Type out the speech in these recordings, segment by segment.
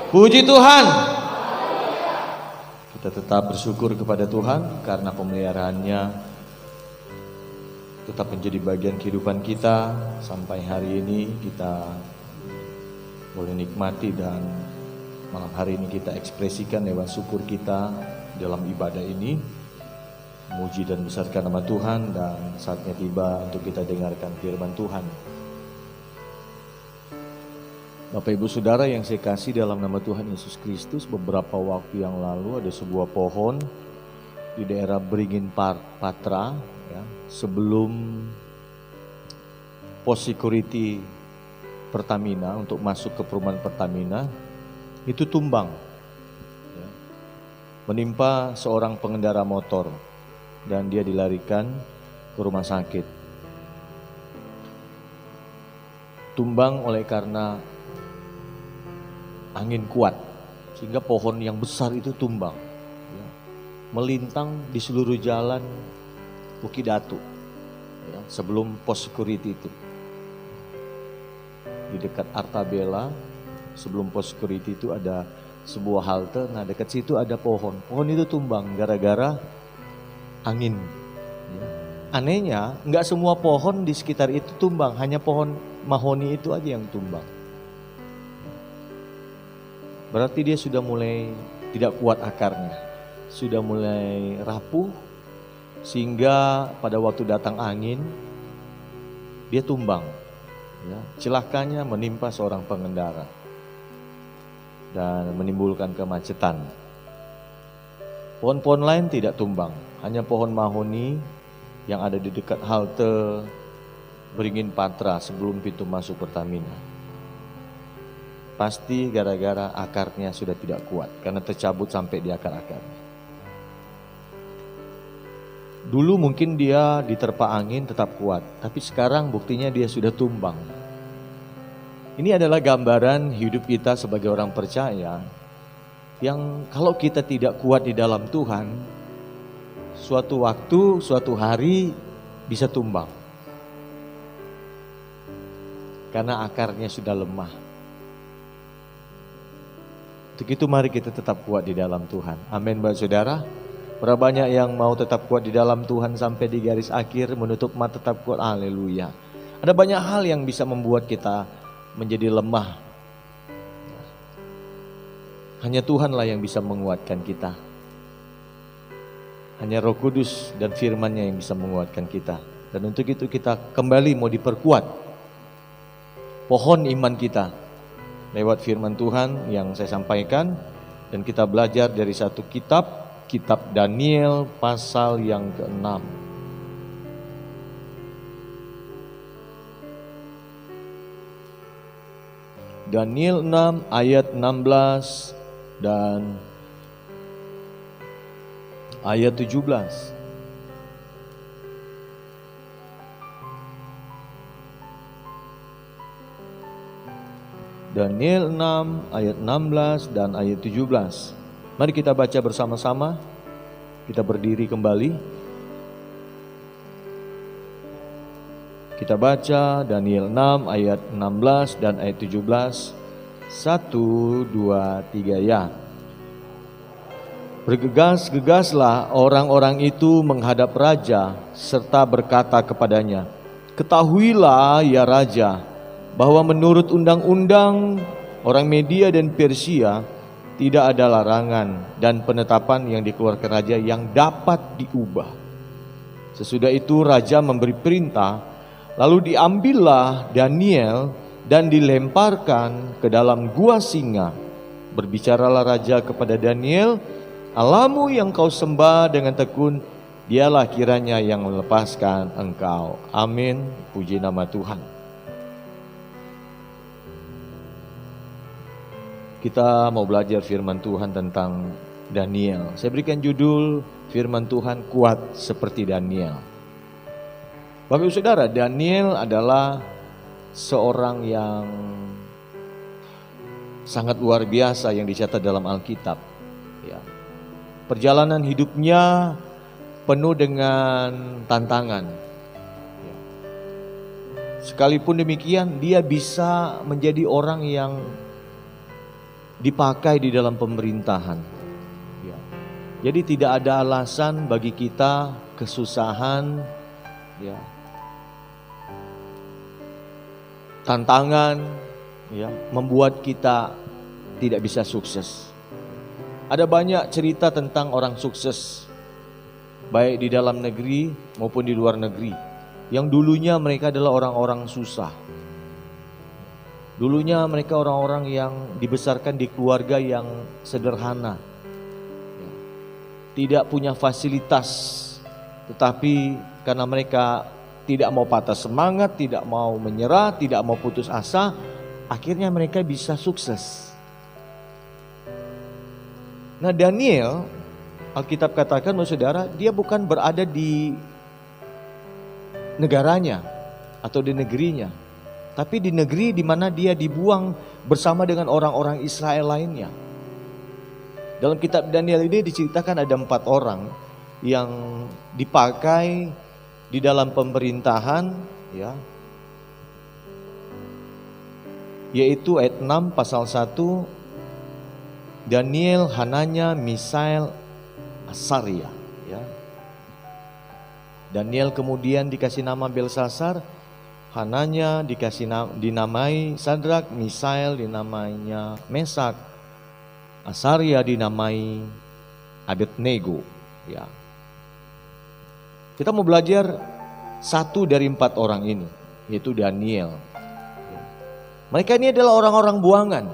Puji Tuhan. Kita tetap bersyukur kepada Tuhan karena pemeliharaannya tetap menjadi bagian kehidupan kita. Sampai hari ini kita boleh nikmati dan malam hari ini kita ekspresikan lewat syukur kita dalam ibadah ini. Muji dan besarkan nama Tuhan, dan saatnya tiba untuk kita dengarkan firman Tuhan. Bapak Ibu Saudara yang saya kasih dalam nama Tuhan Yesus Kristus, beberapa waktu yang lalu ada sebuah pohon di daerah Beringin Patra, ya, sebelum pos security Pertamina untuk masuk ke perumahan Pertamina, itu tumbang, ya, menimpa seorang pengendara motor dan dia dilarikan ke rumah sakit. Tumbang oleh karena angin kuat, sehingga pohon yang besar itu tumbang, ya, melintang di seluruh jalan Bukit Datu, ya, sebelum pos security itu. Di dekat Artabella, sebelum pos security itu ada sebuah halte, nah dekat situ ada pohon. Pohon itu tumbang gara-gara angin. Ya. Anehnya, nggak semua pohon di sekitar itu tumbang, hanya pohon mahoni itu aja yang tumbang. Berarti dia sudah mulai tidak kuat akarnya, sudah mulai rapuh, sehingga pada waktu datang angin, dia tumbang. Ya, celakanya menimpa seorang pengendara dan menimbulkan kemacetan. Pohon-pohon lain tidak tumbang, hanya pohon mahoni yang ada di dekat halte Beringin Patra sebelum pintu masuk Pertamina. Pasti gara-gara akarnya sudah tidak kuat, karena tercabut sampai di akar-akarnya. Dulu mungkin dia diterpa angin tetap kuat, tapi sekarang buktinya dia sudah tumbang. Ini adalah gambaran hidup kita sebagai orang percaya, yang kalau kita tidak kuat di dalam Tuhan, suatu waktu, suatu hari bisa tumbang. Karena akarnya sudah lemah. Untuk itu mari kita tetap kuat di dalam Tuhan. Amin, Bapak Saudara. Berapa banyak yang mau tetap kuat di dalam Tuhan sampai di garis akhir, menutup mata tetap kuat. Haleluya. Ada banyak hal yang bisa membuat kita menjadi lemah. Hanya Tuhanlah yang bisa menguatkan kita. Hanya Roh Kudus dan firman-Nya yang bisa menguatkan kita. Dan untuk itu kita kembali mau diperkuat pohon iman kita lewat firman Tuhan yang saya sampaikan, dan kita belajar dari satu kitab Daniel pasal yang ke-6. Daniel 6 ayat 16 dan ayat 17. Daniel 6 ayat 16 dan ayat 17. Mari kita baca bersama-sama. Kita berdiri kembali. Kita baca Daniel 6 ayat 16 dan ayat 17. 1, 2, 3 ya. Bergegas-gegaslah orang-orang itu menghadap raja serta berkata kepadanya, "Ketahuilah ya raja, bahwa menurut undang-undang orang Media dan Persia tidak ada larangan dan penetapan yang dikeluarkan raja yang dapat diubah." Sesudah itu raja memberi perintah, lalu diambillah Daniel dan dilemparkan ke dalam gua singa. Berbicaralah raja kepada Daniel, "Allahmu yang kau sembah dengan tekun, dialah kiranya yang melepaskan engkau." Amin. Puji nama Tuhan. Kita mau belajar firman Tuhan tentang Daniel. Saya berikan judul firman Tuhan, kuat seperti Daniel. Bapak Ibu Saudara, Daniel adalah seorang yang sangat luar biasa yang dicatat dalam Alkitab. Ya. Perjalanan hidupnya penuh dengan tantangan. Ya. Sekalipun demikian, dia bisa menjadi orang yang dipakai di dalam pemerintahan. Ya. Jadi tidak ada alasan bagi kita kesusahan, ya, tantangan, ya, membuat kita tidak bisa sukses. Ada banyak cerita tentang orang sukses, baik di dalam negeri maupun di luar negeri, yang dulunya mereka adalah orang-orang susah. Dulunya mereka orang-orang yang dibesarkan di keluarga yang sederhana, tidak punya fasilitas, tetapi karena mereka tidak mau patah semangat, tidak mau menyerah, tidak mau putus asa, akhirnya mereka bisa sukses. Nah, Daniel, Alkitab katakan, saudara, dia bukan berada di negaranya atau di negerinya, tapi di negeri di mana dia dibuang bersama dengan orang-orang Israel lainnya. Dalam kitab Daniel ini diceritakan ada 4 orang yang dipakai di dalam pemerintahan, ya, yaitu ayat 6 pasal 1, Daniel, Hananya, Misael, Asaria, ya. Daniel kemudian dikasih nama Belsasar, Hananya dinamai Sadrak, Misael dinamainya Mesak, Asaria dinamai Abednego, ya. Kita mau belajar 1 dari 4 orang ini, yaitu Daniel. Mereka ini adalah orang-orang buangan,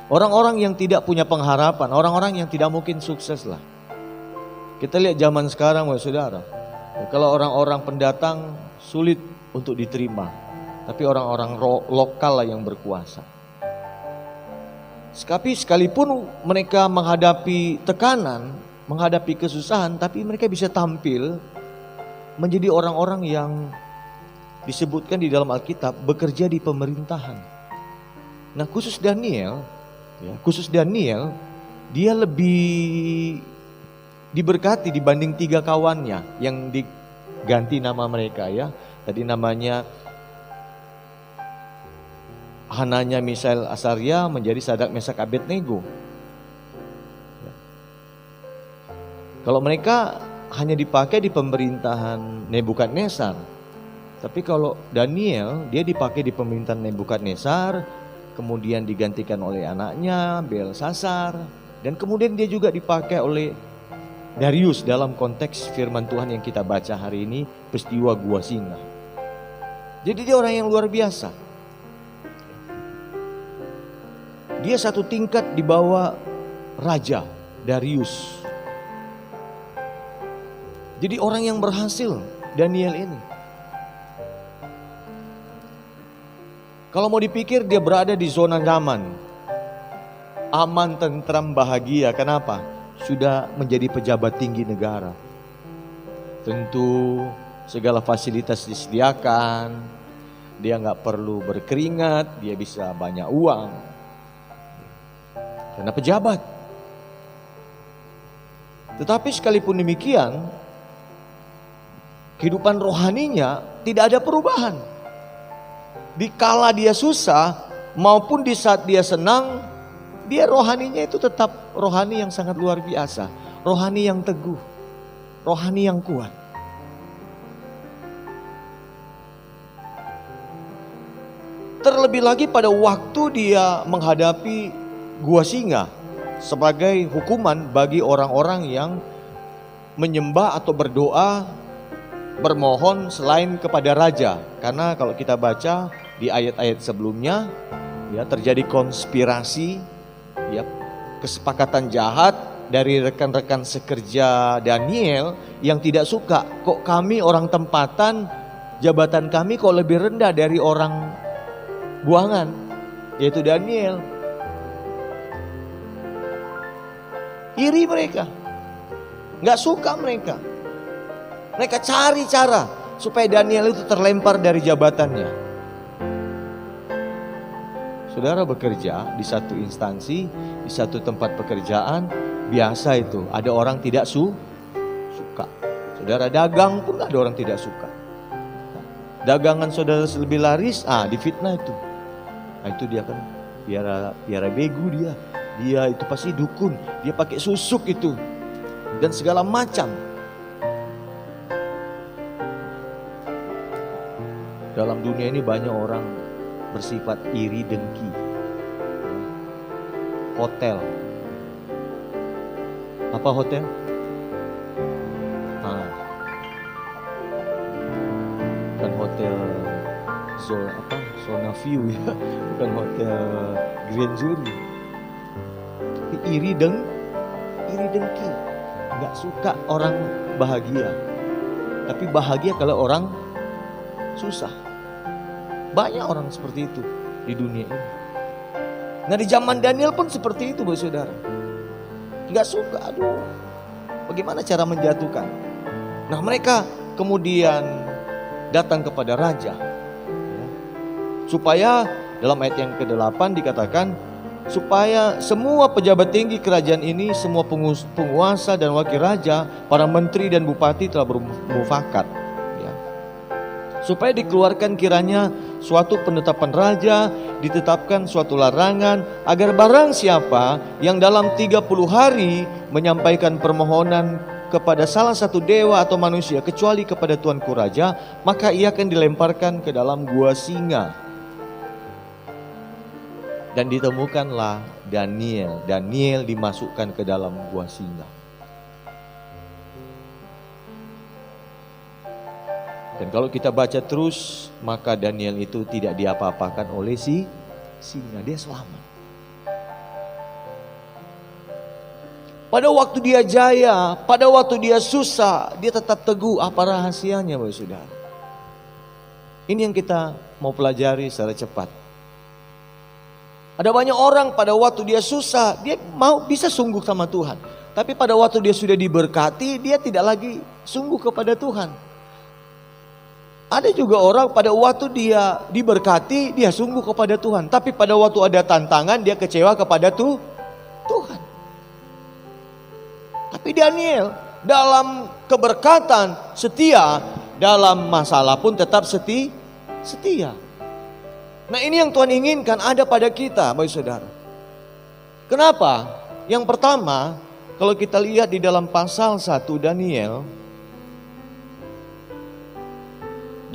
orang-orang yang tidak punya pengharapan, orang-orang yang tidak mungkin sukses lah. Kita lihat zaman sekarang, saudara, kalau orang-orang pendatang sulit untuk diterima, tapi orang-orang lokal lah yang berkuasa. Tapi sekalipun mereka menghadapi tekanan, menghadapi kesusahan, tapi mereka bisa tampil menjadi orang-orang yang disebutkan di dalam Alkitab bekerja di pemerintahan. Nah, khusus Daniel, dia lebih diberkati dibanding 3 kawannya yang diganti nama mereka, ya. Tadi namanya Hananya, Misael, Asaria menjadi Sadrak, Mesak, Abednego. Kalau mereka hanya dipakai di pemerintahan Nebukadnezar, tapi kalau Daniel, dia dipakai di pemerintahan Nebukadnezar, kemudian digantikan oleh anaknya Belsasar, dan kemudian dia juga dipakai oleh Darius dalam konteks firman Tuhan yang kita baca hari ini, peristiwa Gua Singa. Jadi dia orang yang luar biasa. Dia 1 tingkat di bawah Raja Darius. Jadi orang yang berhasil, Daniel ini. Kalau mau dipikir, dia berada di zona nyaman, aman, tentram, bahagia. Kenapa? Sudah menjadi pejabat tinggi negara. Tentu segala fasilitas disediakan, dia nggak perlu berkeringat, dia bisa banyak uang karena pejabat. Tetapi sekalipun demikian, kehidupan rohaninya tidak ada perubahan. Dikala dia susah maupun di saat dia senang, dia rohaninya itu tetap rohani yang sangat luar biasa, rohani yang teguh, rohani yang kuat. Terlebih lagi pada waktu dia menghadapi Gua Singa sebagai hukuman bagi orang-orang yang menyembah atau berdoa, bermohon selain kepada raja. Karena kalau kita baca di ayat-ayat sebelumnya, ya, terjadi konspirasi, ya, kesepakatan jahat dari rekan-rekan sekerja Daniel yang tidak suka, kok kami orang tempatan, jabatan kami kok lebih rendah dari orang buangan, yaitu Daniel. Iri mereka, gak suka mereka. Mereka cari cara supaya Daniel itu terlempar dari jabatannya. Saudara bekerja di satu instansi, di satu tempat pekerjaan, biasa itu ada orang tidak suka. Saudara dagang pun ada orang tidak suka. Dagangan saudara lebih laris, difitnah itu. Itu dia kan piara begu dia. Dia itu pasti dukun, dia pakai susuk itu. Dan segala macam. Dalam dunia ini banyak orang bersifat iri dengki. Hotel. Apa hotel? Bukan hotel Zona View ya, bukan hotel Grand Jury. Tapi iri dengki, nggak suka orang bahagia, tapi bahagia kalau orang susah. Banyak orang seperti itu di dunia ini. Nah di zaman Daniel pun seperti itu, saudara. Nggak suka, aduh, bagaimana cara menjatuhkan? Nah mereka kemudian datang kepada raja, ya, supaya dalam ayat yang ke-8 dikatakan supaya semua pejabat tinggi kerajaan ini, semua penguasa dan wakil raja, para menteri dan bupati telah bermufakat, ya, supaya dikeluarkan kiranya suatu penetapan raja, ditetapkan suatu larangan agar barang siapa yang dalam 30 hari menyampaikan permohonan kepada salah satu dewa atau manusia kecuali kepada Tuanku Raja, maka ia akan dilemparkan ke dalam gua singa. Dan ditemukanlah Daniel dimasukkan ke dalam gua singa. Dan kalau kita baca terus, maka Daniel itu tidak diapa-apakan oleh si singa, dia selamat. Pada waktu dia jaya, pada waktu dia susah, dia tetap teguh. Apa rahasianya, Bapak Saudara? Ini yang kita mau pelajari secara cepat. Ada banyak orang pada waktu dia susah, dia mau bisa sungguh sama Tuhan. Tapi pada waktu dia sudah diberkati, dia tidak lagi sungguh kepada Tuhan. Ada juga orang pada waktu dia diberkati, dia sungguh kepada Tuhan. Tapi pada waktu ada tantangan, dia kecewa kepada Tuhan. Tapi Daniel dalam keberkatan setia, dalam masalah pun tetap setia. Nah ini yang Tuhan inginkan ada pada kita, Bapak Saudara. Kenapa? Yang pertama, kalau kita lihat di dalam pasal 1 Daniel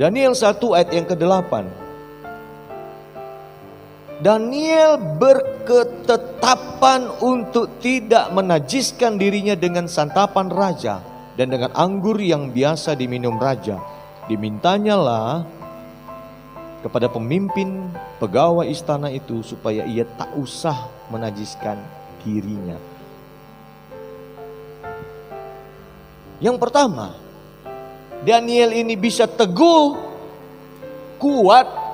1 ayat yang ke-8. Daniel berketetapan untuk tidak menajiskan dirinya dengan santapan raja dan dengan anggur yang biasa diminum raja. Dimintanyalah kepada pemimpin pegawai istana itu supaya ia tak usah menajiskan dirinya. Yang pertama, Daniel ini bisa teguh, kuat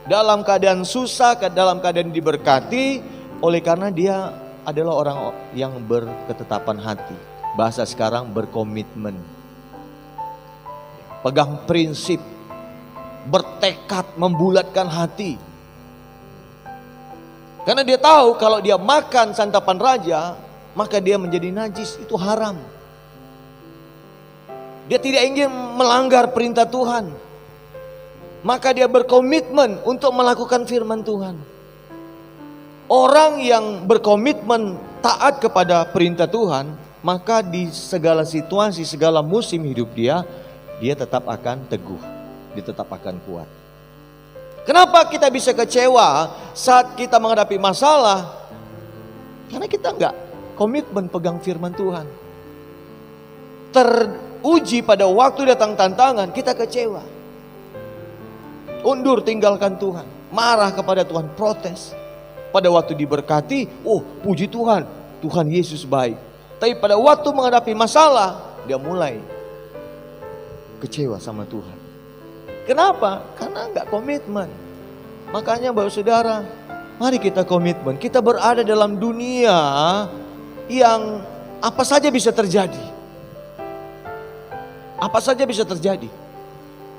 dalam keadaan susah, dalam keadaan diberkati, oleh karena dia adalah orang yang berketetapan hati. Bahasa sekarang berkomitmen, pegang prinsip, bertekad, membulatkan hati. Karena dia tahu kalau dia makan santapan raja, maka dia menjadi najis, itu haram. Dia tidak ingin melanggar perintah Tuhan. Maka dia berkomitmen untuk melakukan firman Tuhan. Orang yang berkomitmen taat kepada perintah Tuhan, maka di segala situasi, segala musim hidup dia tetap akan teguh, dia tetap akan kuat. Kenapa kita bisa kecewa saat kita menghadapi masalah? Karena kita enggak komitmen pegang firman Tuhan. Teruji pada waktu datang tantangan, kita kecewa. Undur, tinggalkan Tuhan, marah kepada Tuhan, protes. Pada waktu diberkati, oh puji Tuhan, Tuhan Yesus baik. Tapi pada waktu menghadapi masalah, dia mulai kecewa sama Tuhan. Kenapa? Karena enggak komitmen. Makanya Bapak Saudara, mari kita komitmen. Kita berada dalam dunia yang apa saja bisa terjadi. Apa saja bisa terjadi.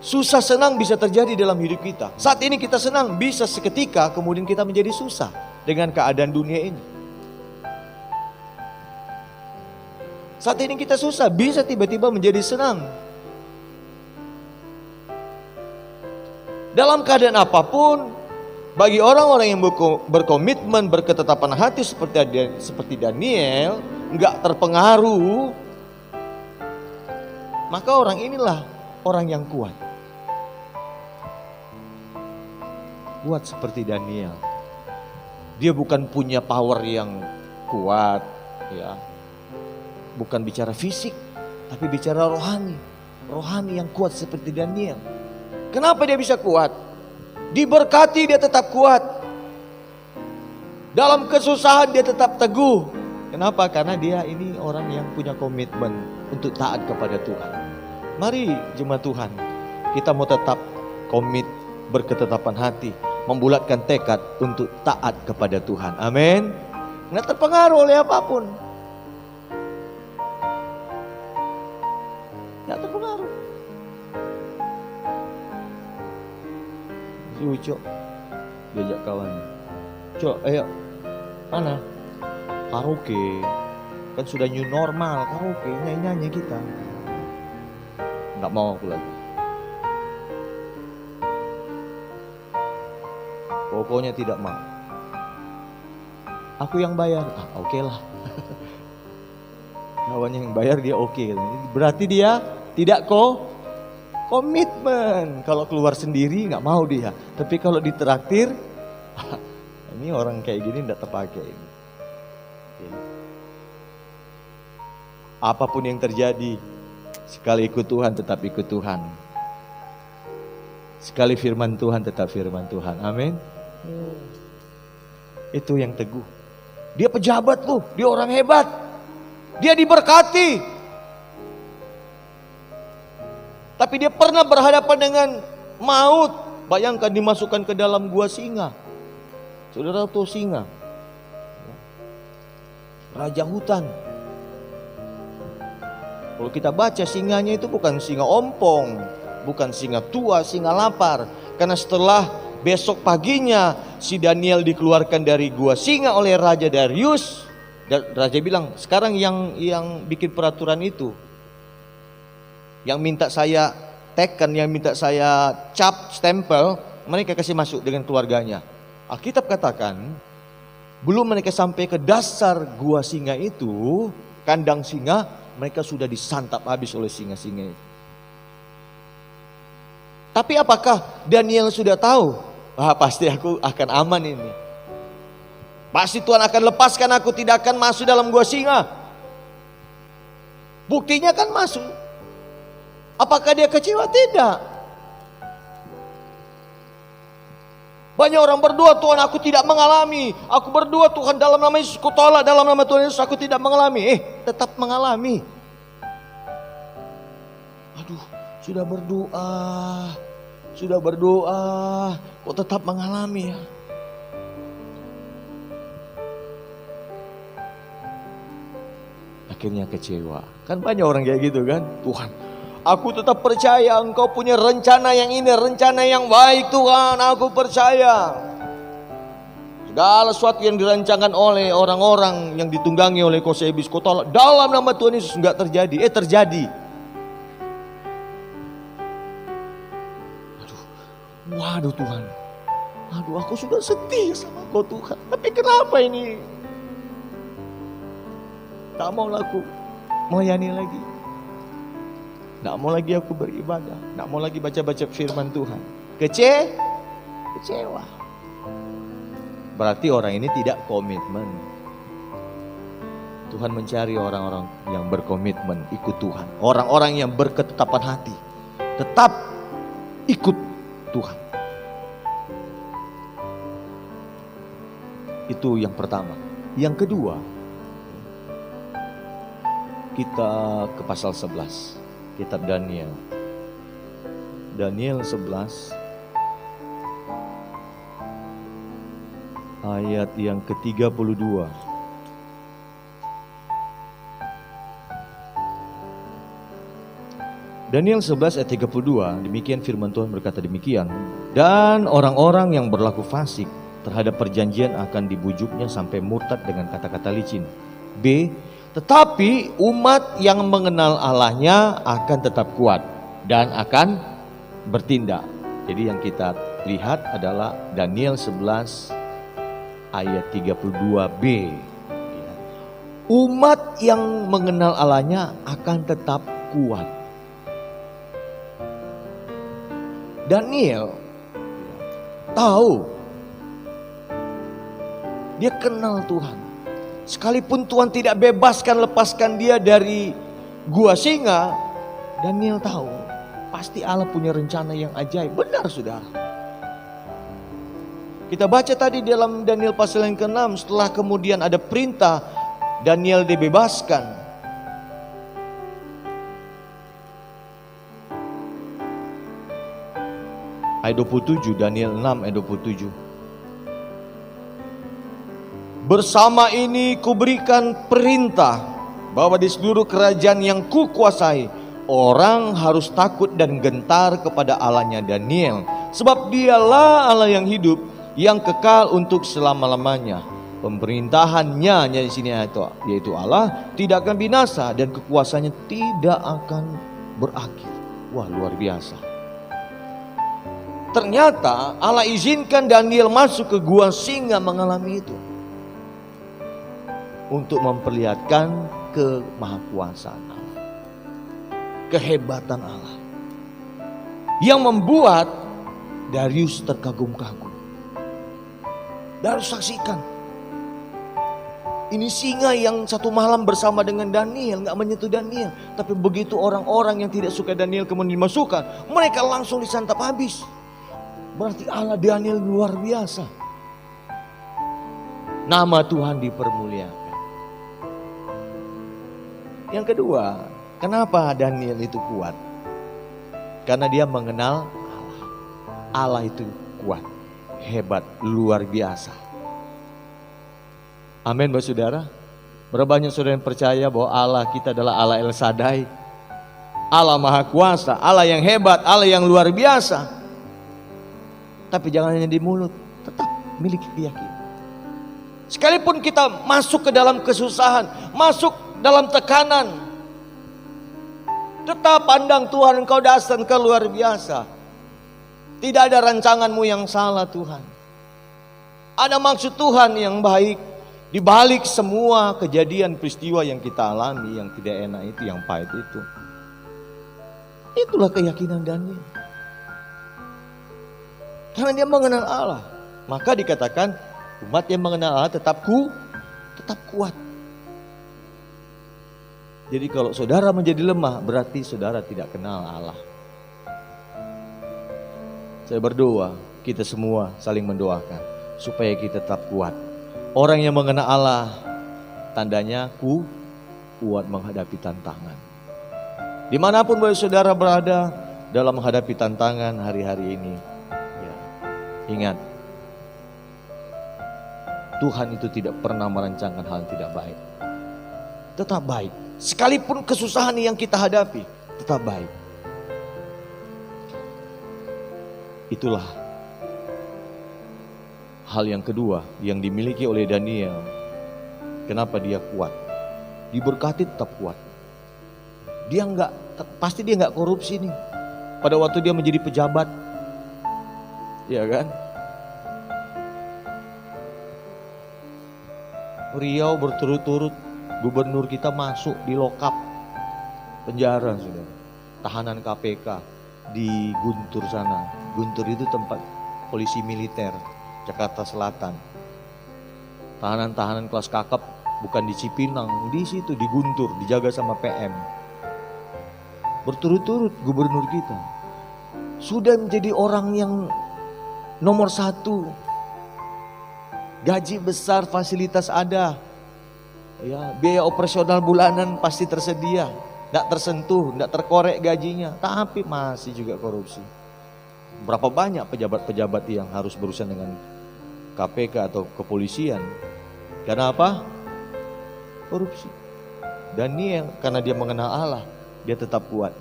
Susah senang bisa terjadi dalam hidup kita. Saat ini kita senang, bisa seketika kemudian kita menjadi susah dengan keadaan dunia ini. Saat ini kita susah, bisa tiba-tiba menjadi senang. Dalam keadaan apapun, Bagi orang-orang yang berkomitmen, berketetapan hati seperti Daniel, nggak terpengaruh, maka orang inilah orang yang kuat. Kuat seperti Daniel. Dia bukan punya power yang kuat, ya. Bukan bicara fisik, tapi bicara rohani. Rohani yang kuat seperti Daniel. Kenapa dia bisa kuat? Diberkati dia tetap kuat. Dalam kesusahan dia tetap teguh. Kenapa? Karena dia ini orang yang punya komitmen untuk taat kepada Tuhan. Mari jemaat Tuhan, kita mau tetap komit, berketetapan hati, membulatkan tekad untuk taat kepada Tuhan. Amin. Nggak terpengaruh oleh apapun. Nggak terpengaruh. Si Ucok diajak kawannya, Cok, ayo, mana? Karaoke. Kan sudah new normal, karaoke, nyanyi-nyanyi kita. Nggak mau aku lagi. Pokoknya tidak mau. Aku yang bayar. Oke lah. Kawannya yang bayar, dia oke. Berarti dia tidak komitmen. Kalau keluar sendiri nggak mau dia. Tapi kalau ditraktir, ini orang kayak gini nggak terpakai. Apapun yang terjadi, sekali ikut Tuhan tetap ikut Tuhan. Sekali firman Tuhan tetap firman Tuhan. Amin. Itu yang teguh. Dia pejabat loh, dia orang hebat. Dia diberkati. Tapi dia pernah berhadapan dengan maut. Bayangkan dimasukkan ke dalam gua singa. Saudara tahu singa? Raja hutan. Kalau kita baca, singanya itu bukan singa ompong, bukan singa tua, singa lapar. Karena setelah besok paginya si Daniel dikeluarkan dari gua singa oleh Raja Darius. Raja bilang, sekarang yang bikin peraturan itu, yang minta saya teken, yang minta saya cap, stempel, mereka kasih masuk dengan keluarganya. Alkitab katakan, belum mereka sampai ke dasar gua singa itu, kandang singa, mereka sudah disantap habis oleh singa-singa itu. Tapi apakah Daniel sudah tahu? Pasti aku akan aman ini. Pasti Tuhan akan lepaskan aku, tidak akan masuk dalam gua singa. Buktinya kan masuk. Apakah dia kecewa? Tidak. Banyak orang berdoa, Tuhan aku tidak mengalami. Aku berdoa, Tuhan dalam nama Yesus aku tolak, dalam nama Tuhan Yesus aku tidak mengalami. Tetap mengalami. Aduh, sudah berdoa, kok tetap mengalami ya? Akhirnya kecewa. Kan banyak orang kayak gitu kan. Tuhan, aku tetap percaya Engkau punya rencana yang ini, rencana yang baik Tuhan, aku percaya. Segala sesuatu yang dirancangkan oleh orang-orang yang ditunggangi oleh Kosebis, kau tolak dalam nama Tuhan Yesus, enggak terjadi. Terjadi. Waduh Tuhan, aku sudah setia sama Kau Tuhan, tapi kenapa ini? Tak mau aku melayani lagi, tak mau lagi aku beribadah, tak mau lagi baca-baca firman Tuhan. Kecewa. Berarti orang ini tidak komitmen. Tuhan mencari orang-orang yang berkomitmen ikut Tuhan, orang-orang yang berketetapan hati, tetap ikut Tuhan. Itu yang pertama. Yang kedua, kita ke pasal 11 kitab Daniel. Daniel 11 ayat yang ke-32. Daniel 11 ayat 32, demikian firman Tuhan berkata demikian. Dan orang-orang yang berlaku fasik terhadap perjanjian akan dibujuknya sampai murtad dengan kata-kata licin. B. Tetapi umat yang mengenal Allahnya akan tetap kuat dan akan bertindak. Jadi yang kita lihat adalah Daniel 11 ayat 32b. Umat yang mengenal Allahnya akan tetap kuat. Daniel tahu, dia kenal Tuhan. Sekalipun Tuhan tidak lepaskan dia dari gua singa, Daniel tahu pasti Allah punya rencana yang ajaib. Benar, saudara. Kita baca tadi dalam Daniel pasal yang ke-6, setelah kemudian ada perintah Daniel dibebaskan. Ayat 27, Daniel 6 ayat 27. Bersama ini kuberikan perintah bahwa di seluruh kerajaan yang kukuasai, orang harus takut dan gentar kepada Allahnya Daniel. Sebab dialah Allah yang hidup, yang kekal untuk selama-lamanya. Pemerintahannya di sini yaitu Allah tidak akan binasa dan kekuasaannya tidak akan berakhir. Wah, luar biasa. Ternyata Allah izinkan Daniel masuk ke gua singa mengalami itu untuk memperlihatkan kemahakuasaan Allah, kehebatan Allah, yang membuat Darius terkagum-kagum. Darius saksikan, ini singa yang satu malam bersama dengan Daniel, gak menyentuh Daniel. Tapi begitu orang-orang yang tidak suka Daniel kemudian dimasukkan, mereka langsung disantap habis. Berarti Allah Daniel luar biasa. Nama Tuhan dipermuliakan. Yang kedua, kenapa Daniel itu kuat? Karena dia mengenal Allah. Allah itu kuat, hebat, luar biasa. Amin, Bapak Saudara. Berapa banyak saudara yang percaya bahwa Allah kita adalah Allah El Shaddai, Allah Maha Kuasa, Allah yang hebat, Allah yang luar biasa. Tapi jangan hanya di mulut, tetap miliki keyakinan. Sekalipun kita masuk ke dalam kesusahan, masuk dalam tekanan, tetap pandang Tuhan, Engkau dasar, Engkau luar biasa. Tidak ada rancanganmu yang salah, Tuhan. Ada maksud Tuhan yang baik di balik semua kejadian peristiwa yang kita alami, yang tidak enak itu, yang pahit itu. Itulah keyakinan Daniel. Karena dia mengenal Allah, maka dikatakan umat yang mengenal Allah tetap kuat. Jadi kalau saudara menjadi lemah, berarti saudara tidak kenal Allah. Saya berdoa, kita semua saling mendoakan supaya kita tetap kuat. Orang yang mengenal Allah, tandanya kuat menghadapi tantangan. Dimanapun saudara berada dalam menghadapi tantangan hari-hari ini, ya, ingat, Tuhan itu tidak pernah merancangkan hal yang tidak baik. Tetap baik. Sekalipun kesusahan yang kita hadapi, tetap baik. Itulah hal yang kedua yang dimiliki oleh Daniel. Kenapa dia kuat? Diberkati tetap kuat. Pasti dia nggak korupsi nih. Pada waktu dia menjadi pejabat, ya kan? Riau berturut-turut gubernur kita masuk di lokap penjara, saudara. Tahanan KPK di Guntur sana. Guntur itu tempat polisi militer Jakarta Selatan. Tahanan-tahanan kelas kakap bukan di Cipinang, di situ di Guntur, dijaga sama PM. Berturut-turut gubernur kita sudah menjadi orang yang nomor 1. Gaji besar, fasilitas ada. Ya, biaya operasional bulanan pasti tersedia. Tidak tersentuh, tidak terkorek gajinya. Tapi masih juga korupsi. Berapa banyak pejabat-pejabat yang harus berurusan dengan KPK atau kepolisian. Karena apa? Korupsi. Daniel karena dia mengenal Allah, dia tetap kuat.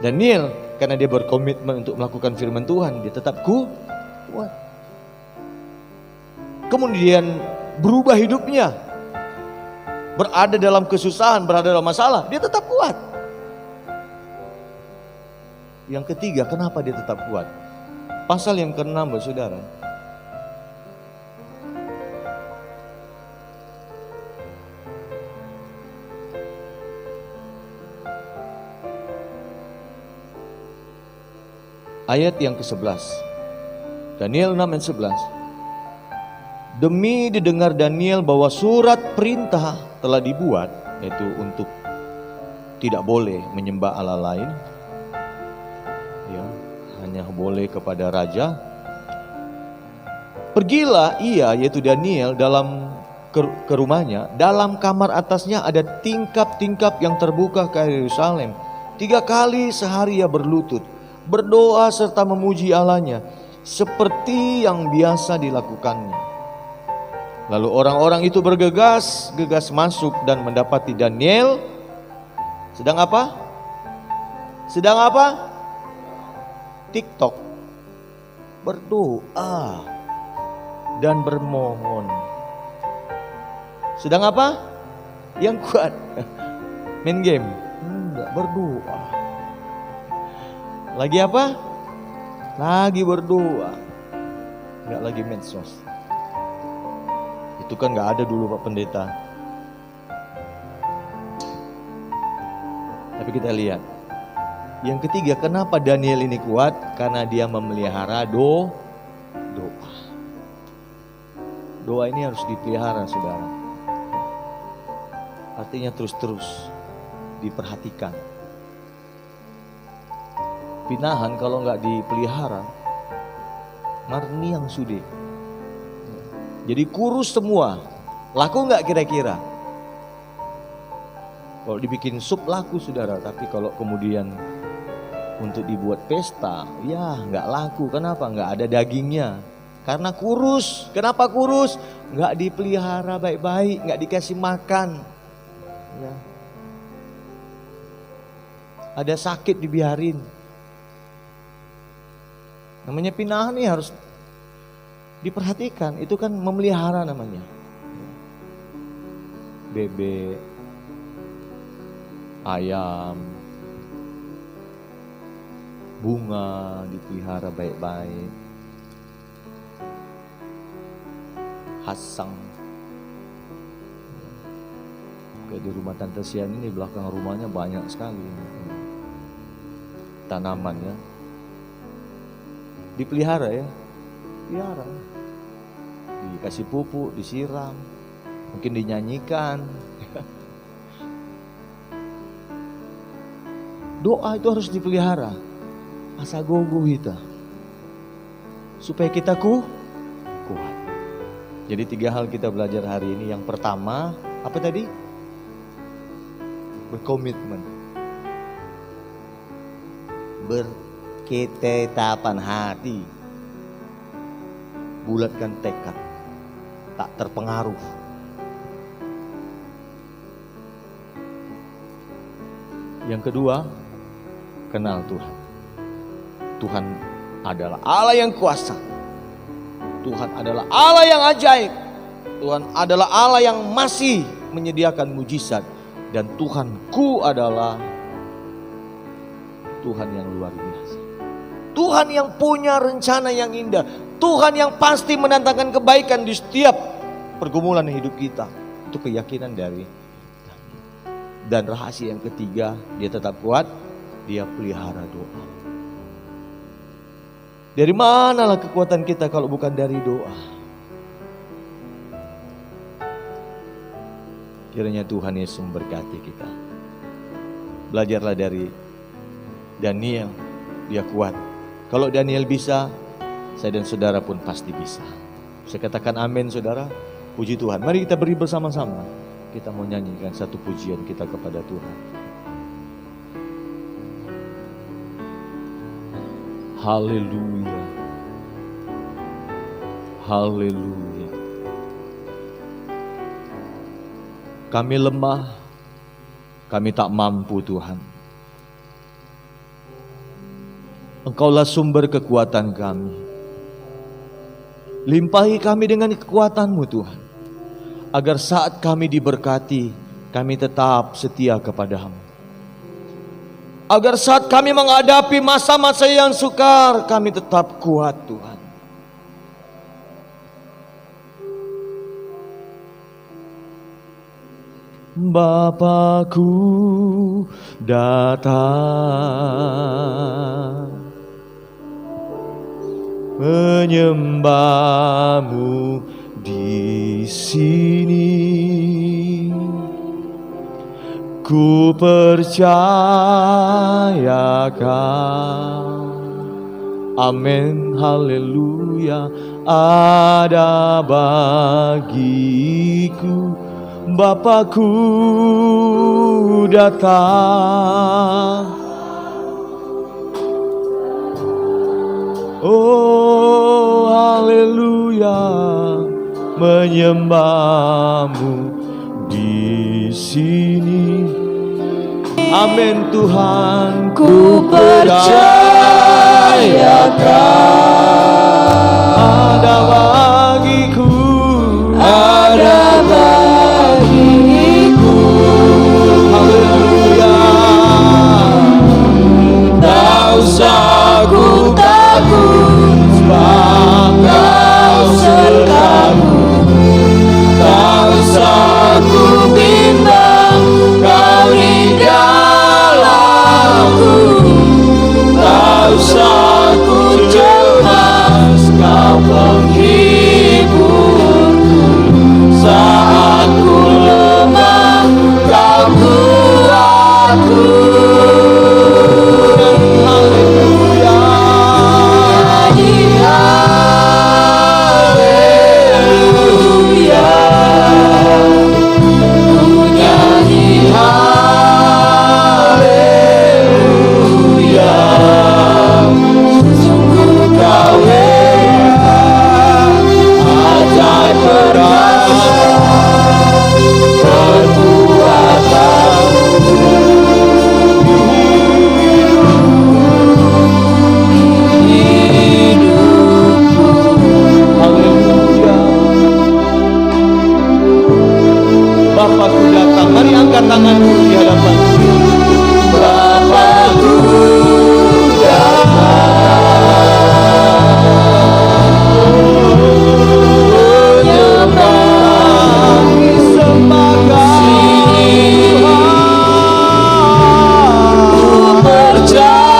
Daniel karena dia berkomitmen untuk melakukan firman Tuhan, dia tetap kuat. Kemudian berubah hidupnya. Berada dalam kesusahan, berada dalam masalah, dia tetap kuat. Yang ketiga, kenapa dia tetap kuat? Pasal yang ke-6, saudara. Ayat yang ke-11. Daniel 6 ayat 11. Demi didengar Daniel bahwa surat perintah telah dibuat, yaitu untuk tidak boleh menyembah Allah lain, ya, hanya boleh kepada raja. Pergilah ia, yaitu Daniel, ke rumahnya. Dalam kamar atasnya ada tingkap-tingkap yang terbuka ke Yerusalem. 3 kali sehari ia berlutut, berdoa serta memuji Allahnya seperti yang biasa dilakukannya. Lalu orang-orang itu bergegas masuk dan mendapati Daniel sedang apa? Sedang apa? TikTok, berdoa dan bermohon. Sedang apa? Yang kuat main game? Enggak, berdoa. Lagi apa? Lagi berdoa. Enggak lagi medsos. Itu kan enggak ada dulu Pak Pendeta. Tapi kita lihat. Yang ketiga, kenapa Daniel ini kuat? Karena dia memelihara doa. Doa ini harus dipelihara, saudara. Artinya terus-terus diperhatikan. Pinahan kalau nggak dipelihara, marni yang sudah. Jadi kurus semua. Laku nggak kira-kira? Kalau dibikin sup laku, saudara. Tapi kalau kemudian untuk dibuat pesta, ya nggak laku. Kenapa? Nggak ada dagingnya. Karena kurus. Kenapa kurus? Nggak dipelihara baik-baik, nggak dikasih makan. Ya. Ada sakit dibiarin. Namanya pinahan nih harus diperhatikan. Itu kan memelihara namanya. Bebek, ayam, bunga dipelihara baik-baik. Hasang. Kayak di rumah Tante Sian ini, belakang rumahnya banyak sekali tanaman ya. Dipelihara ya, pelihara. Dikasih pupuk, disiram, mungkin dinyanyikan. Doa itu harus dipelihara. Asa gogo kita, supaya kita kuat. Jadi 3 hal kita belajar hari ini. Yang pertama, apa tadi? Berkomitmen, berketetapan hati, bulatkan tekad, tak terpengaruh. Yang kedua, kenal Tuhan. Tuhan adalah Allah yang kuasa. Tuhan adalah Allah yang ajaib. Tuhan adalah Allah yang masih menyediakan mujizat. Dan Tuhanku adalah Tuhan yang luar biasa. Tuhan yang punya rencana yang indah. Tuhan yang pasti mendatangkan kebaikan di setiap pergumulan hidup kita. Itu keyakinan dari. Dan rahasia yang ketiga, dia tetap kuat, dia pelihara doa. Dari manalah kekuatan kita kalau bukan dari doa? Kiranya Tuhan Yesus memberkati kita. Belajarlah dari Daniel, dia kuat. Kalau Daniel bisa, saya dan saudara pun pasti bisa. Saya katakan amin, saudara. Puji Tuhan. Mari kita beri bersama-sama. Kita mau nyanyikan satu pujian kita kepada Tuhan. Haleluya. Haleluya. Kami lemah, kami tak mampu Tuhan. Engkaulah sumber kekuatan kami. Limpahi kami dengan kekuatan-Mu Tuhan. Agar saat kami diberkati, kami tetap setia kepada-Mu. Agar saat kami menghadapi masa-masa yang sukar, kami tetap kuat Tuhan. Bapakku datang menyembahmu di sini. Ku percayakan, amin, haleluya, ada bagiku. Bapakku datang, oh haleluya, menyembahmu di sini. Amin Tuhan, ku percayakan, ada bagiku, ada bagiku. Haleluya, tak usah ku takut, sebab Kau sertaku. Tak usah ku bimbang, Kau di dalamku. Tak usah ku cemas, Kau penghiburku. Saat ku lemah, Kau kuatku. Haleluya, haleluya, ku nyanyi haleluya. Sungguh Kau hebat, ajaib perkasa, perbuatanmu hidupku. Haleluya. Bapakku datang, mari angkat tanganmu di hadapan. Bapakku datang, ku percayakan,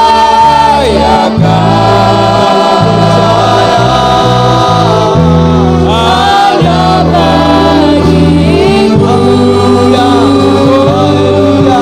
ada bagiku. Haleluya, haleluya.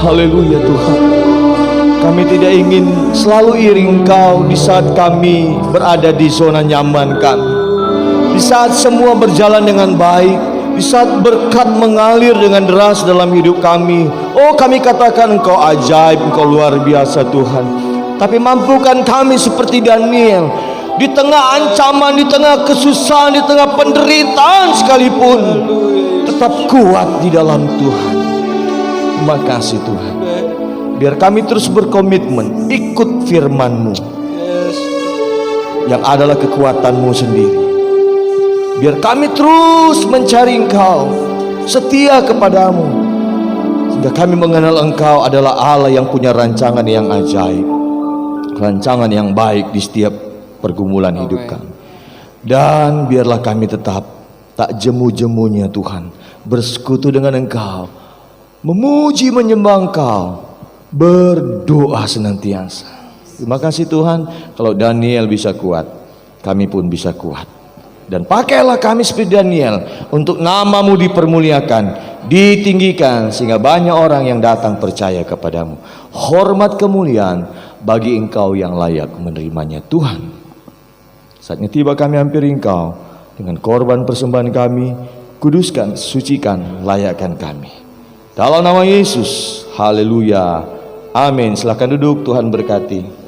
Haleluya Tuhan. Kami tidak ingin selalu iri Engkau di saat kami berada di zona nyaman kami, di saat semua berjalan dengan baik, di saat berkat mengalir dengan deras dalam hidup kami. Oh, kami katakan Engkau ajaib, Engkau luar biasa Tuhan. Tapi mampukan kami seperti Daniel, di tengah ancaman, di tengah kesusahan, di tengah penderitaan sekalipun, tetap kuat di dalam Tuhan. Terima kasih Tuhan. Biar kami terus berkomitmen ikut firman-Mu yang adalah kekuatan-Mu sendiri. Biar kami terus mencari Engkau, setia kepadamu, sehingga kami mengenal Engkau adalah Allah yang punya rancangan yang ajaib, rancangan yang baik di setiap pergumulan hidup kami. Dan biarlah kami tetap tak jemu-jemunya Tuhan bersekutu dengan Engkau, memuji menyembah Engkau, berdoa senantiasa. Terima kasih Tuhan. Kalau Daniel bisa kuat, kami pun bisa kuat. Dan pakailah kami seperti Daniel, untuk nama-Mu dipermuliakan, ditinggikan, sehingga banyak orang yang datang percaya kepadamu. Hormat kemuliaan bagi Engkau yang layak menerimanya Tuhan. Saatnya tiba kami hampiri Engkau dengan korban persembahan kami. Kuduskan, sucikan, layakkan kami. Dalam nama Yesus, haleluya, amin. Silakan duduk, Tuhan berkati.